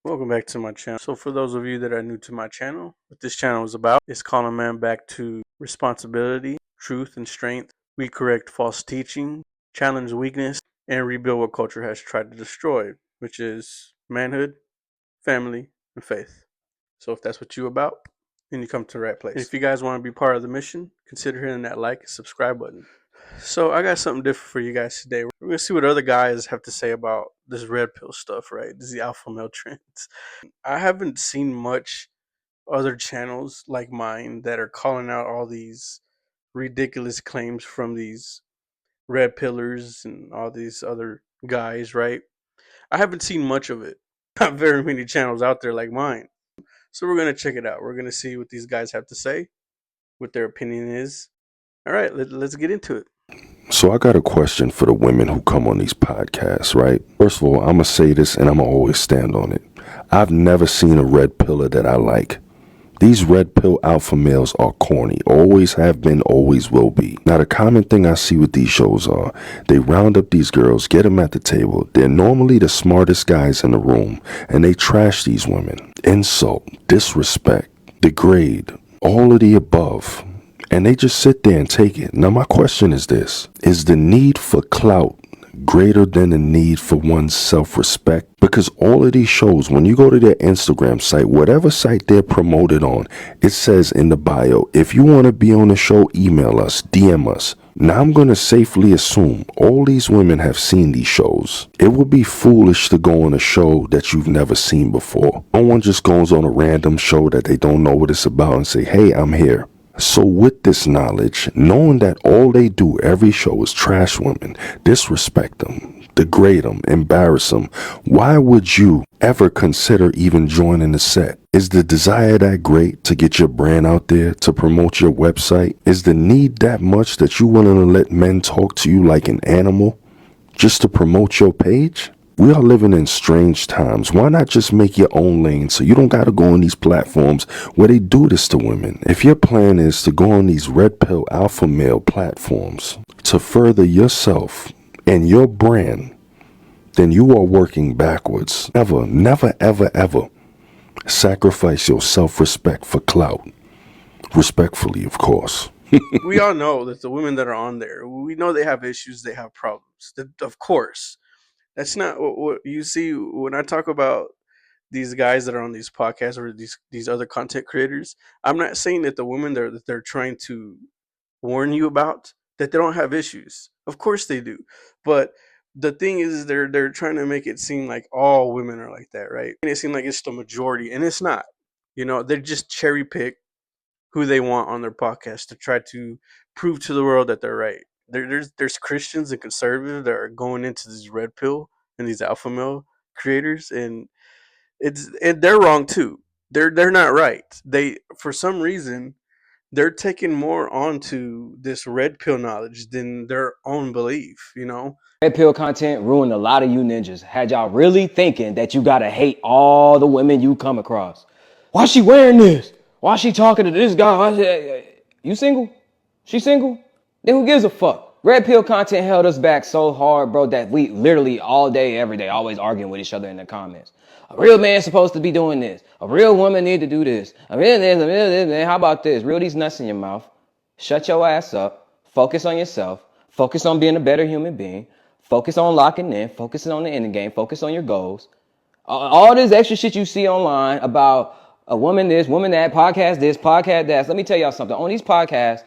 Welcome back to my channel. So for those of you that are new to my channel, what this channel is about is calling a man back to responsibility, truth, and strength. We correct false teaching, challenge weakness, and rebuild what culture has tried to destroy, which is manhood, family, and faith. So if that's what you're about, then you come to the right place. And if you guys want to be part of the mission, consider hitting that like and subscribe button. So I got something different for you guys today. We're gonna see what other guys have to say about this red pill stuff, right? This is the alpha male trends. I haven't seen much other channels like mine that are calling out all these ridiculous claims from these red pillars and all these other guys, right? I haven't seen much of it. Not very many channels out there like mine. So we're gonna check it out. We're gonna see what these guys have to say, what their opinion is. All right, let's get into it. So I got a question for the women who come on these podcasts, right? First of all, I'm going to say this and I'm going to always stand on it. I've never seen a red pillar that I like. These red pill alpha males are corny. Always have been, always will be. Now, the common thing I see with these shows are they round up these girls, get them at the table. They're normally the smartest guys in the room, and they trash these women. Insult, disrespect, degrade, all of the above. And they just sit there and take it. Now, my question is this. Is the need for clout greater than the need for one's self-respect? Because all of these shows, when you go to their Instagram site, whatever site they're promoted on, it says in the bio, if you want to be on the show, email us, DM us. Now, I'm going to safely assume all these women have seen these shows. It would be foolish to go on a show that you've never seen before. No one just goes on a random show that they don't know what it's about and say, hey, I'm here. So with this knowledge, knowing that all they do every show is trash women, disrespect them, degrade them, embarrass them, why would you ever consider even joining the set? Is the desire that great to get your brand out there, to promote your website? Is the need that much that you're willing to let men talk to you like an animal just to promote your page? We are living in strange times. Why not just make your own lane so you don't got to go on these platforms where they do this to women? If your plan is to go on these red pill alpha male platforms to further yourself and your brand, then you are working backwards. Never, never, ever, ever sacrifice your self-respect for clout. Respectfully, of course. We all know that the women that are on there, we know they have issues, they have problems. Of course. That's not what you see when I talk about these guys that are on these podcasts or these other content creators. I'm not saying that the women that they're trying to warn you about that they don't have issues. Of course they do, but the thing is they're trying to make it seem like all women are like that, right? And it seems like it's the majority, and it's not. They just cherry pick who they want on their podcast to try to prove to the world that they're right. There's Christians and conservatives that are going into this red pill and these alpha male creators, and they're wrong too. They're not right. They for some reason they're taking more onto this red pill knowledge than their own belief. Red pill content ruined a lot of you ninjas. Had y'all really thinking that you gotta hate all the women you come across. Why she wearing this? Why she talking to this guy? You single? She single? Then who gives a fuck? Red pill content held us back so hard, bro, that we literally all day, every day, always arguing with each other in the comments. A real man's supposed to be doing this. A real woman need to do this. A real this. How about this? Reel these nuts in your mouth. Shut your ass up. Focus on yourself. Focus on being a better human being. Focus on locking in. Focusing on the end game. Focus on your goals. All this extra shit you see online about a woman this, woman that, podcast this, podcast that. Let me tell y'all something. On these podcasts,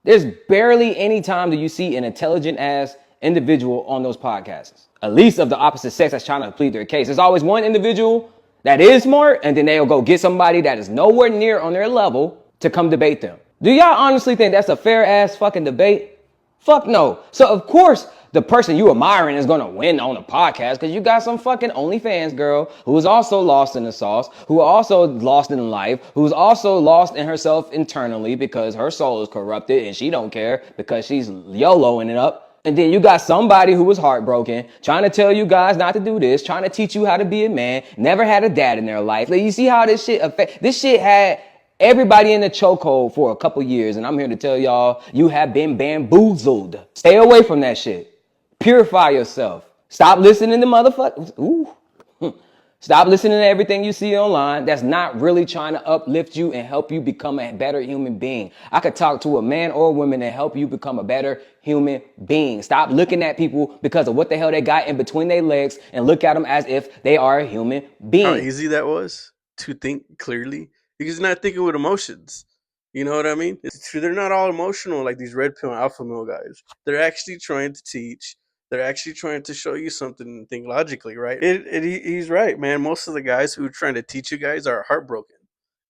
there's barely any time that you see an intelligent ass individual on those podcasts, at least of the opposite sex that's trying to plead their case. There's always one individual that is smart, and then they'll go get somebody that is nowhere near on their level to come debate them. Do y'all honestly think that's a fair ass fucking debate? Fuck no. So of course the person you admiring is gonna win on a podcast because you got some fucking OnlyFans girl who is also lost in the sauce, who also lost in life, who's also lost in herself internally because her soul is corrupted and she don't care because she's YOLOing it up. And then you got somebody who was heartbroken, trying to tell you guys not to do this, trying to teach you how to be a man, never had a dad in their life. Like, you see how this shit this shit had everybody in the chokehold for a couple years, and I'm here to tell y'all, you have been bamboozled. Stay away from that shit. Purify yourself. Stop listening to motherfuckers. Ooh. Stop listening to everything you see online that's not really trying to uplift you and help you become a better human being. I could talk to a man or a woman and help you become a better human being. Stop looking at people because of what the hell they got in between their legs and look at them as if they are a human How being. easy that was to think clearly because you're not thinking with emotions. You know what I mean? It's true. They're not all emotional like these red pill alpha male guys. They're actually trying to teach. They're actually trying to show you something and think logically, right? He's right, man. Most of the guys who are trying to teach you guys are heartbroken.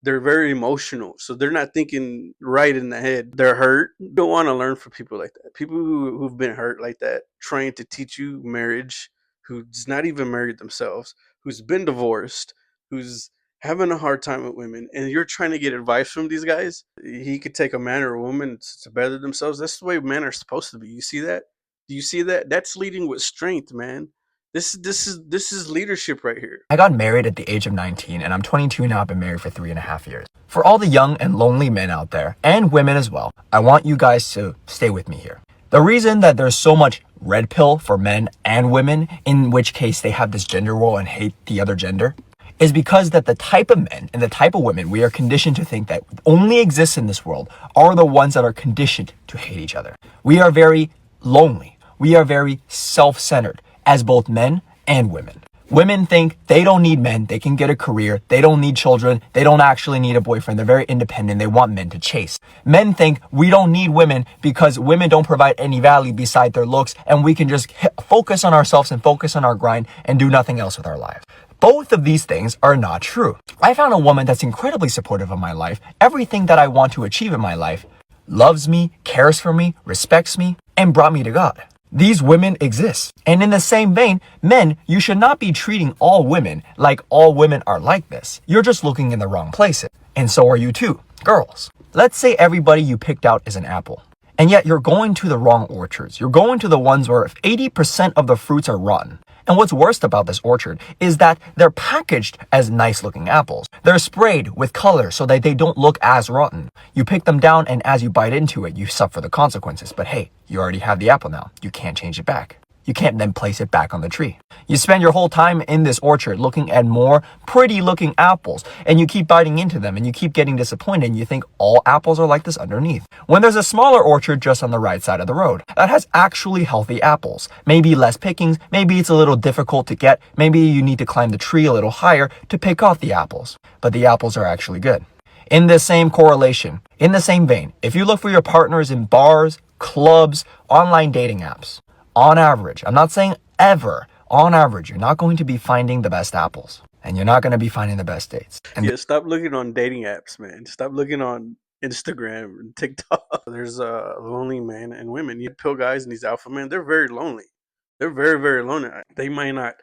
They're very emotional, so they're not thinking right in the head. They're hurt. You don't want to learn from people like that. People who've been hurt like that, trying to teach you marriage, who's not even married themselves, who's been divorced, who's having a hard time with women, and you're trying to get advice from these guys. He could take a man or a woman to better themselves. That's the way men are supposed to be. You see that? Do you see that? That's leading with strength, man. This is leadership right here. I got married at the age of 19 and I'm 22 now. I've been married for 3.5 years. For all the young and lonely men out there, and women as well, I want you guys to stay with me here. The reason that there's so much red pill for men and women, in which case they have this gender role and hate the other gender, is because that the type of men and the type of women we are conditioned to think that only exists in this world are the ones that are conditioned to hate each other. We are very lonely. We are very self-centered as both men and women. Women think they don't need men. They can get a career. They don't need children. They don't actually need a boyfriend. They're very independent. They want men to chase. Men think we don't need women because women don't provide any value beside their looks, and we can just focus on ourselves and focus on our grind and do nothing else with our lives. Both of these things are not true. I found a woman that's incredibly supportive of my life, everything that I want to achieve in my life, loves me, cares for me, respects me, and brought me to God. These women exist. And in the same vein, men, you should not be treating all women like all women are like this. You're just looking in the wrong places. And so are you too, girls. Let's say everybody you picked out is an apple. And yet you're going to the wrong orchards. You're going to the ones where 80% of the fruits are rotten. And what's worst about this orchard is that they're packaged as nice looking apples. They're sprayed with color so that they don't look as rotten. You pick them down and as you bite into it, you suffer the consequences. But hey, you already have the apple now. You can't change it back. You can't then place it back on the tree. You spend your whole time in this orchard looking at more pretty looking apples, and you keep biting into them and you keep getting disappointed and you think all apples are like this underneath. When there's a smaller orchard just on the right side of the road that has actually healthy apples, maybe less pickings, maybe it's a little difficult to get, maybe you need to climb the tree a little higher to pick off the apples, but the apples are actually good. In the same correlation, in the same vein, if you look for your partners in bars, clubs, online dating apps, on average, I'm not saying ever, on average, you're not going to be finding the best apples and you're not going to be finding the best dates. And Yeah, stop looking on dating apps, man. Stop looking on Instagram and TikTok. There's lonely men and women. You pill guys and these alpha men, they're very lonely. They're very, very lonely. They might not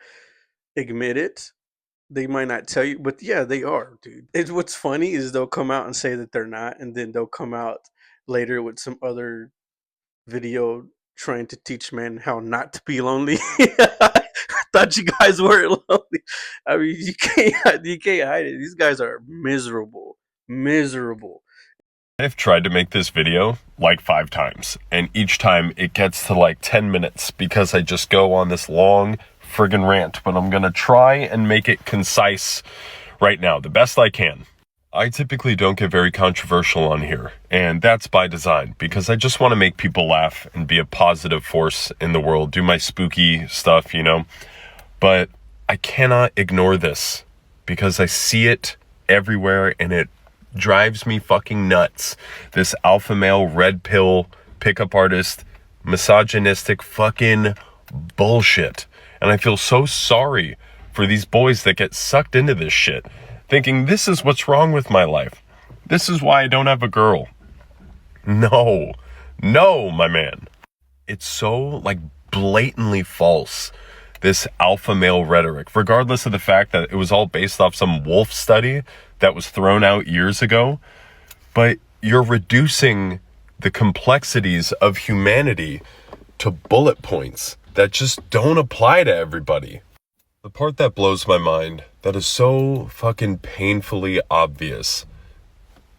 admit it. They might not tell you, but yeah, they are, dude. It's what's funny is they'll come out and say that they're not, and then they'll come out later with some other video trying to teach men how not to be lonely. I thought you guys weren't lonely. I mean, you can't hide it. These guys are miserable, miserable. I've tried to make this video like 5 times, and each time it gets to like 10 minutes because I just go on this long friggin' rant, but I'm gonna try and make it concise right now, the best I can. I typically don't get very controversial on here, and that's by design, because I just want to make people laugh and be a positive force in the world, do my spooky stuff, you know, but I cannot ignore this, because I see it everywhere, and it drives me fucking nuts. This alpha male, red pill, pickup artist, misogynistic fucking bullshit, and I feel so sorry for these boys that get sucked into this shit, thinking this is what's wrong with my life. This is why I don't have a girl. No, my man. It's so like blatantly false, this alpha male rhetoric, regardless of the fact that it was all based off some wolf study that was thrown out years ago. But you're reducing the complexities of humanity to bullet points that just don't apply to everybody. The part that blows my mind, that is so fucking painfully obvious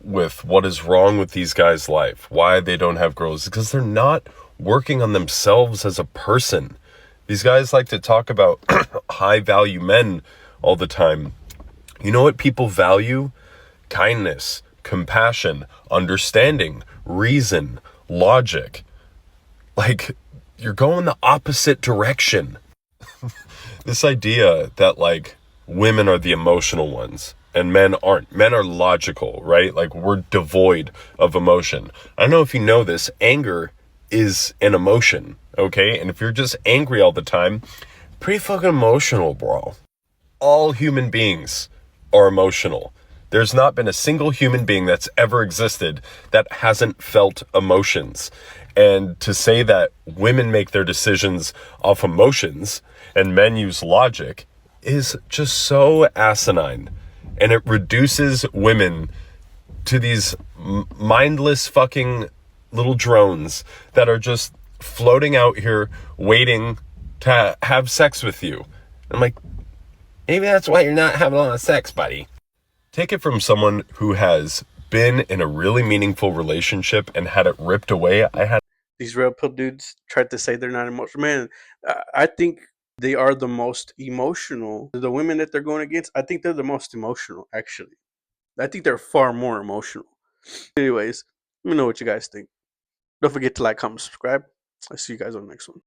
with what is wrong with these guys' life, why they don't have girls, because they're not working on themselves as a person. These guys like to talk about high value men all the time. You know what people value? Kindness, compassion, understanding, reason, logic. Like, you're going the opposite direction. This idea that, like, women are the emotional ones and men aren't. Men are logical, right? Like, we're devoid of emotion. I don't know if you know this, anger is an emotion, okay? And if you're just angry all the time, pretty fucking emotional, bro. All human beings are emotional. There's not been a single human being that's ever existed that hasn't felt emotions. And to say that women make their decisions off emotions and men use logic is just so asinine. And it reduces women to these mindless fucking little drones that are just floating out here waiting to have sex with you. I'm like, maybe that's why you're not having a lot of sex, buddy. Take it from someone who has been in a really meaningful relationship and had it ripped away. These red pill dudes tried to say they're not emotional. Man, I think they are the most emotional. The women that they're going against, I think they're the most emotional, actually. I think they're far more emotional. Anyways, let me know what you guys think. Don't forget to like, comment, subscribe. I'll see you guys on the next one.